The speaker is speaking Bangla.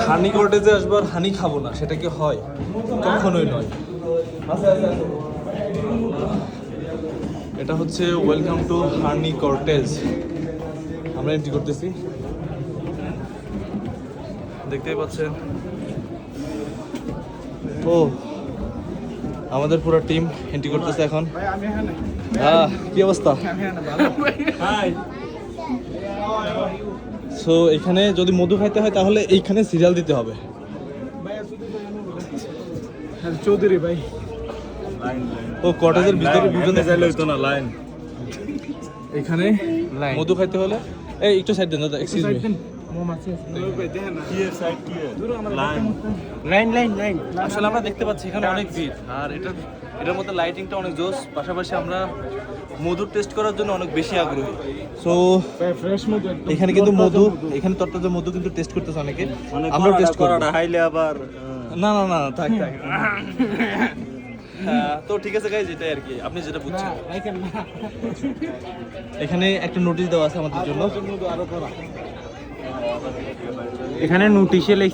হানি কটেজে আসবার হানি খাবো না, সেটা কি হয়? কখনোই নয়। এটা হচ্ছে ওয়েলকাম টু হানি কটেজ। আমরা এন্ট্রি করতেছি, দেখতেই পাচ্ছেন। ও, আমাদের পুরো টিম এন্ট্রি করতেছে এখন। কি অবস্থা? সো এখানে যদি মধু খাইতে হয় তাহলে এইখানে সিরিয়াল দিতে হবে। চৌধুরী ভাই, ও কটেজের ভিতরে দুজনে যাইলে হইতো না, লাইন। এখানে মধু খাইতে হলে এই একটু সাইড দেন দাদা, এক্সকিউজ মি। কি এর সাইড কি এর? লাইন। লাইন। আসলে আমরা দেখতে পাচ্ছি এখানে অনেক ভিড়, আর এটার মধ্যে লাইটিংটা অনেক জোস। পাশাপাশি আমরা মধুর টেস্ট করার জন্য অনেক বেশি আগ্রহী। সো ফ্রেশ মধু এখানে কিন্তু মধু, এখানে তরতাজা মধু কিন্তু টেস্ট করতেছে অনেকে। আমরা টেস্ট করব। হাইলে আবার না না না, থাক থাক। হ্যাঁ, তো ঠিক আছে গাইজ, এটাই আর কি, আপনি যেটা বুঝছেন। এখানে একটা নোটিশ দেওয়া আছে আমাদের জন্য। এখানে নোটিশে লিখছে